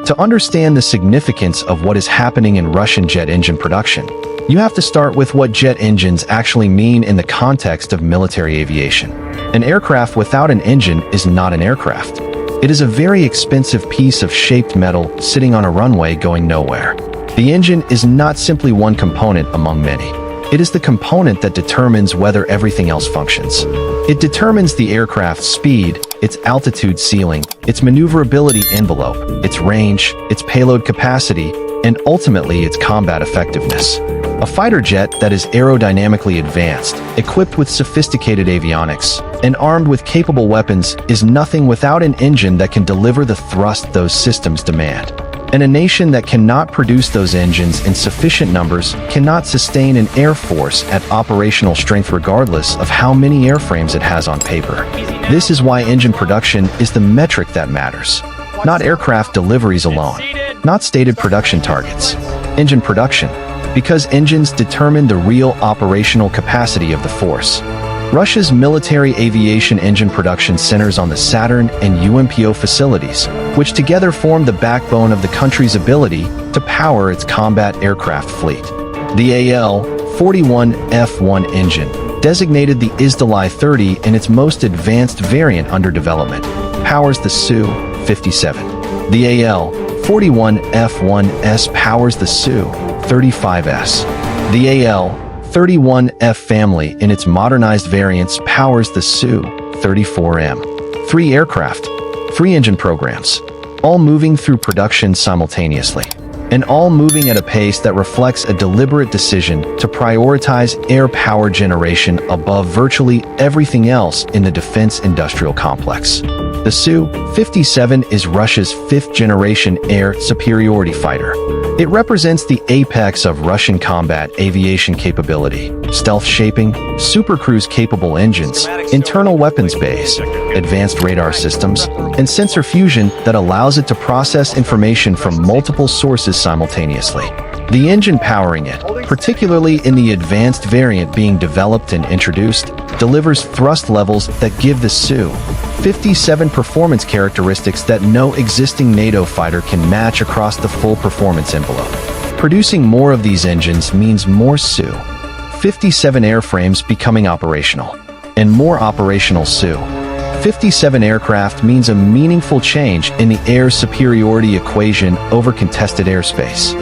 To understand the significance of what is happening in Russian jet engine production, you have to start with what jet engines actually mean in the context of military aviation. An aircraft without an engine is not an aircraft. It is a very expensive piece of shaped metal sitting on a runway going nowhere. The engine is not simply one component among many. It is the component that determines whether everything else functions. It determines the aircraft's speed, its altitude ceiling, its maneuverability envelope, its range, its payload capacity, and ultimately its combat effectiveness. A fighter jet that is aerodynamically advanced, equipped with sophisticated avionics, and armed with capable weapons is nothing without an engine that can deliver the thrust those systems demand. And a nation that cannot produce those engines in sufficient numbers cannot sustain an air force at operational strength regardless of how many airframes it has on paper. This is why engine production is the metric that matters. Not aircraft deliveries alone. Not stated production targets. Engine production. Because engines determine the real operational capacity of the force. Russia's military aviation engine production centers on the Saturn and UMPO facilities, which together form the backbone of the country's ability to power its combat aircraft fleet. The AL-41F1 engine, designated the Su-30 in its most advanced variant under development, powers the Su-57. The AL-41F1S powers the Su-35S. The AL-31F family in its modernized variants powers the Su-34M. 3 aircraft, 3 engine programs, all moving through production simultaneously, and all moving at a pace that reflects a deliberate decision to prioritize air power generation above virtually everything else in the defense industrial complex. The Su-57 is Russia's 5th-generation air superiority fighter. It represents the apex of Russian combat aviation capability, stealth shaping, supercruise-capable engines, internal weapons bays, advanced radar systems, and sensor fusion that allows it to process information from multiple sources simultaneously. The engine powering it, particularly in the advanced variant being developed and introduced, delivers thrust levels that give the Su-57 performance characteristics that no existing NATO fighter can match across the full performance envelope. Producing more of these engines means more Su-57 airframes becoming operational, and more operational Su-57 aircraft means a meaningful change in the air superiority equation over contested airspace.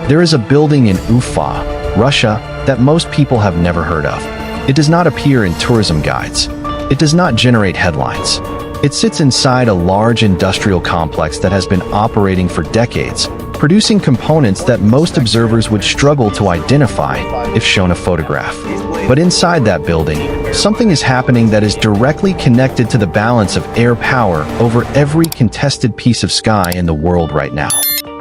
There is a building in Ufa, Russia, that most people have never heard of. It does not appear in tourism guides. It does not generate headlines. It sits inside a large industrial complex that has been operating for decades, producing components that most observers would struggle to identify if shown a photograph. But inside that building, something is happening that is directly connected to the balance of air power over every contested piece of sky in the world right now.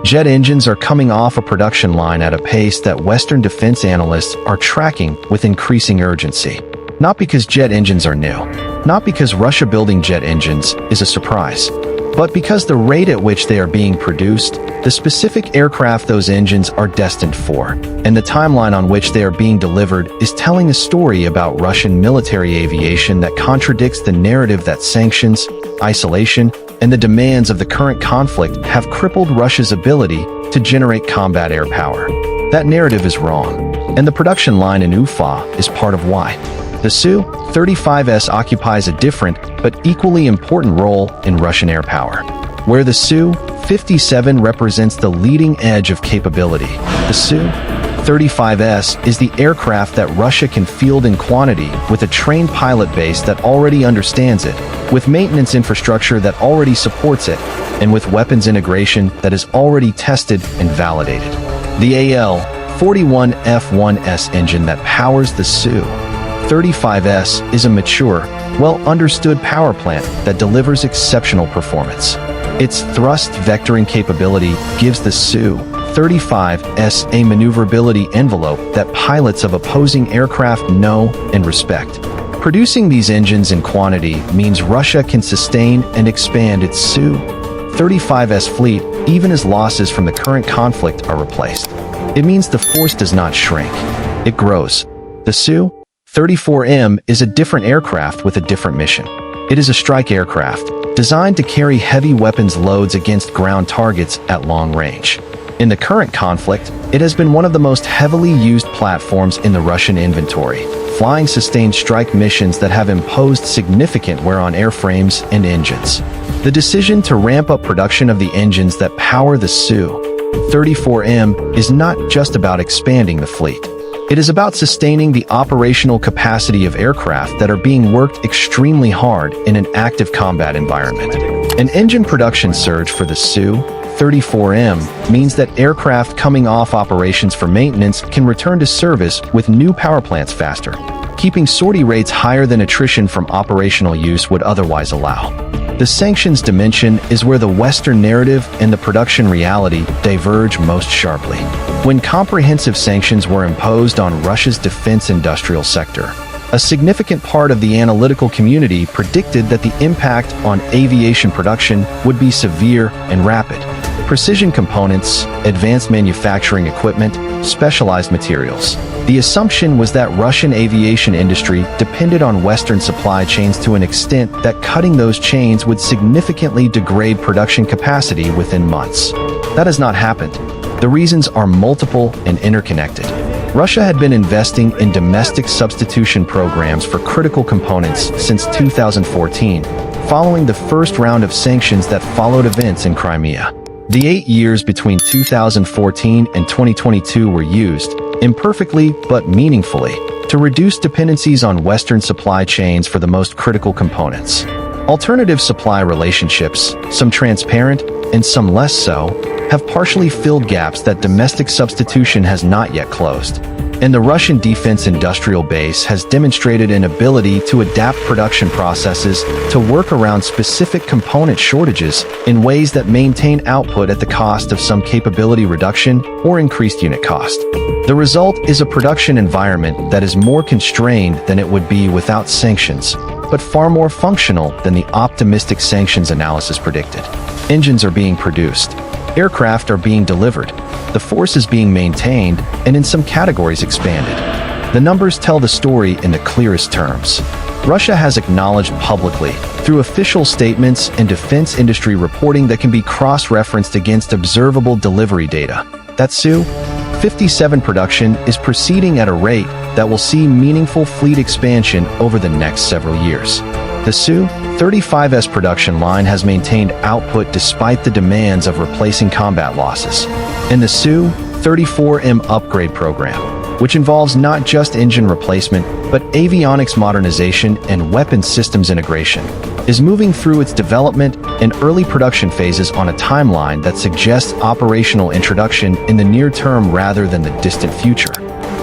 Jet engines are coming off a production line at a pace that Western defense analysts are tracking with increasing urgency. Not because jet engines are new, not because Russia building jet engines is a surprise, but because the rate at which they are being produced, the specific aircraft those engines are destined for, and the timeline on which they are being delivered is telling a story about Russian military aviation that contradicts the narrative that sanctions, isolation, and the demands of the current conflict have crippled Russia's ability to generate combat air power. That narrative is wrong, and the production line in Ufa is part of why. The Su-35S occupies a different but equally important role in Russian air power. Where the Su-57 represents the leading edge of capability, the Su-35S is the aircraft that Russia can field in quantity with a trained pilot base that already understands it, with maintenance infrastructure that already supports it, and with weapons integration that is already tested and validated. The AL-41F1S engine that powers the Su-35S is a mature, well-understood power plant that delivers exceptional performance. Its thrust vectoring capability gives the Su-35S a maneuverability envelope that pilots of opposing aircraft know and respect. Producing these engines in quantity means Russia can sustain and expand its Su-35S fleet even as losses from the current conflict are replaced. It means the force does not shrink, it grows. The Su-34M is a different aircraft with a different mission. It is a strike aircraft, designed to carry heavy weapons loads against ground targets at long range. In the current conflict, it has been one of the most heavily used platforms in the Russian inventory, flying sustained strike missions that have imposed significant wear on airframes and engines. The decision to ramp up production of the engines that power the Su-34M is not just about expanding the fleet. It is about sustaining the operational capacity of aircraft that are being worked extremely hard in an active combat environment. An engine production surge for the Su-34M means that aircraft coming off operations for maintenance can return to service with new power plants faster, keeping sortie rates higher than attrition from operational use would otherwise allow. The sanctions dimension is where the Western narrative and the production reality diverge most sharply. When comprehensive sanctions were imposed on Russia's defense industrial sector, a significant part of the analytical community predicted that the impact on aviation production would be severe and rapid. Precision components, advanced manufacturing equipment, specialized materials. The assumption was that Russian aviation industry depended on Western supply chains to an extent that cutting those chains would significantly degrade production capacity within months. That has not happened. The reasons are multiple and interconnected. Russia had been investing in domestic substitution programs for critical components since 2014, following the first round of sanctions that followed events in Crimea. The 8 years between 2014 and 2022 were used, imperfectly but meaningfully, to reduce dependencies on Western supply chains for the most critical components. Alternative supply relationships, some transparent and some less so, have partially filled gaps that domestic substitution has not yet closed. And the Russian defense industrial base has demonstrated an ability to adapt production processes to work around specific component shortages in ways that maintain output at the cost of some capability reduction or increased unit cost. The result is a production environment that is more constrained than it would be without sanctions, but far more functional than the optimistic sanctions analysis predicted. Engines are being produced. Aircraft are being delivered. The force is being maintained and in some categories expanded. The numbers tell the story in the clearest terms. Russia has acknowledged publicly, through official statements and defense industry reporting that can be cross-referenced against observable delivery data, that Su-57 production is proceeding at a rate that will see meaningful fleet expansion over the next several years. The Su-35S production line has maintained output despite the demands of replacing combat losses. And the Su-34M upgrade program, which involves not just engine replacement, but avionics modernization and weapons systems integration, is moving through its development and early production phases on a timeline that suggests operational introduction in the near term rather than the distant future.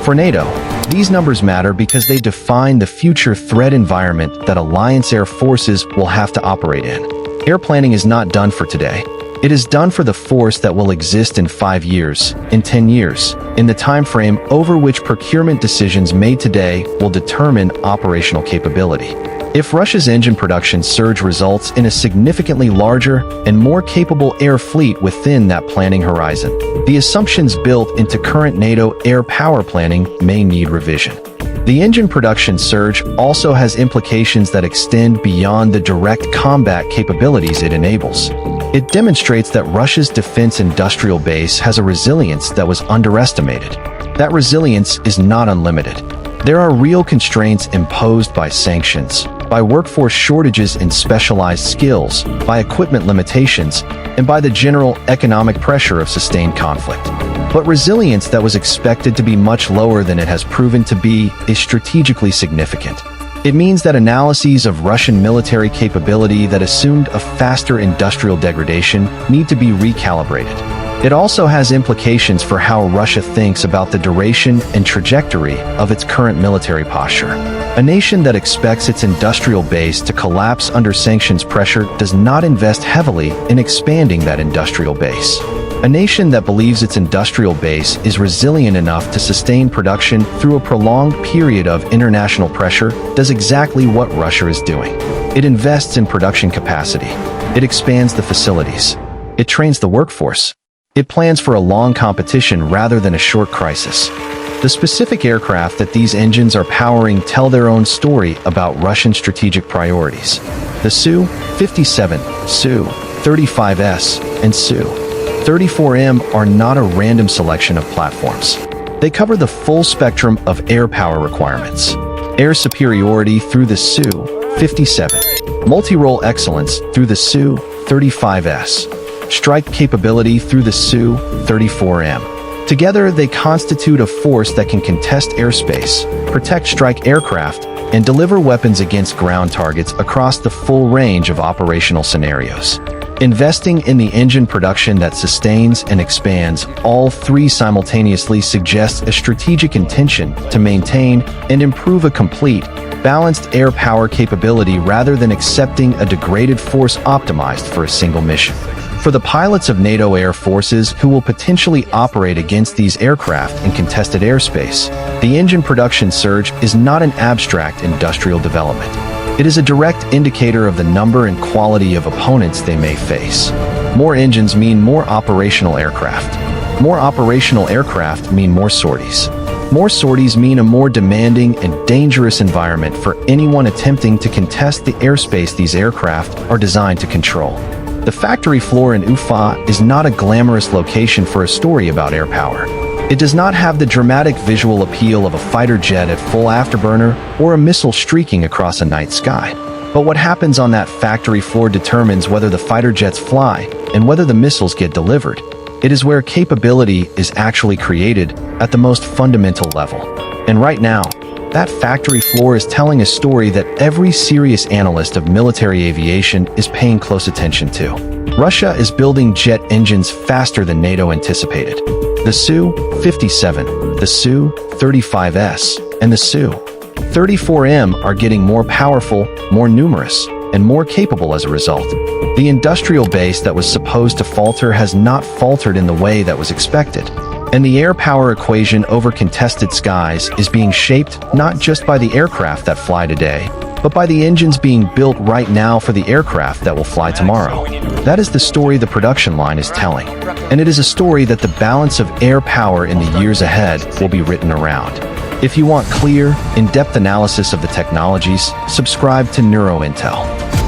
For NATO, these numbers matter because they define the future threat environment that alliance air forces will have to operate in. Air planning is not done for today. It is done for the force that will exist in 5 years, in 10 years, in the time frame over which procurement decisions made today will determine operational capability. If Russia's engine production surge results in a significantly larger and more capable air fleet within that planning horizon, the assumptions built into current NATO air power planning may need revision. The engine production surge also has implications that extend beyond the direct combat capabilities it enables. It demonstrates that Russia's defense industrial base has a resilience that was underestimated. That resilience is not unlimited. There are real constraints imposed by sanctions, by workforce shortages in specialized skills, by equipment limitations, and by the general economic pressure of sustained conflict. But resilience that was expected to be much lower than it has proven to be is strategically significant. It means that analyses of Russian military capability that assumed a faster industrial degradation need to be recalibrated. It also has implications for how Russia thinks about the duration and trajectory of its current military posture. A nation that expects its industrial base to collapse under sanctions pressure does not invest heavily in expanding that industrial base. A nation that believes its industrial base is resilient enough to sustain production through a prolonged period of international pressure does exactly what Russia is doing. It invests in production capacity. It expands the facilities. It trains the workforce. It plans for a long competition rather than a short crisis. The specific aircraft that these engines are powering tell their own story about Russian strategic priorities. The Su-57, Su-35S, and Su-34M are not a random selection of platforms. They cover the full spectrum of air power requirements. Air superiority through the Su-57, multi-role excellence through the Su-35S, strike capability through the Su-34M. Together, they constitute a force that can contest airspace, protect strike aircraft, and deliver weapons against ground targets across the full range of operational scenarios. Investing in the engine production that sustains and expands all three simultaneously suggests a strategic intention to maintain and improve a complete, balanced air power capability rather than accepting a degraded force optimized for a single mission. For the pilots of NATO air forces who will potentially operate against these aircraft in contested airspace, the engine production surge is not an abstract industrial development. It is a direct indicator of the number and quality of opponents they may face. More engines mean more operational aircraft. More operational aircraft mean more sorties. More sorties mean a more demanding and dangerous environment for anyone attempting to contest the airspace these aircraft are designed to control. The factory floor in Ufa is not a glamorous location for a story about air power. It does not have the dramatic visual appeal of a fighter jet at full afterburner or a missile streaking across a night sky. But what happens on that factory floor determines whether the fighter jets fly and whether the missiles get delivered. It is where capability is actually created at the most fundamental level. And right now, that factory floor is telling a story that every serious analyst of military aviation is paying close attention to. Russia is building jet engines faster than NATO anticipated. The Su-57, the Su-35S, and the Su-34M are getting more powerful, more numerous, and more capable as a result. The industrial base that was supposed to falter has not faltered in the way that was expected. And the air power equation over contested skies is being shaped not just by the aircraft that fly today, but by the engines being built right now for the aircraft that will fly tomorrow. That is the story the production line is telling. And it is a story that the balance of air power in the years ahead will be written around. If you want clear, in-depth analysis of the technologies, subscribe to NeuroIntelE.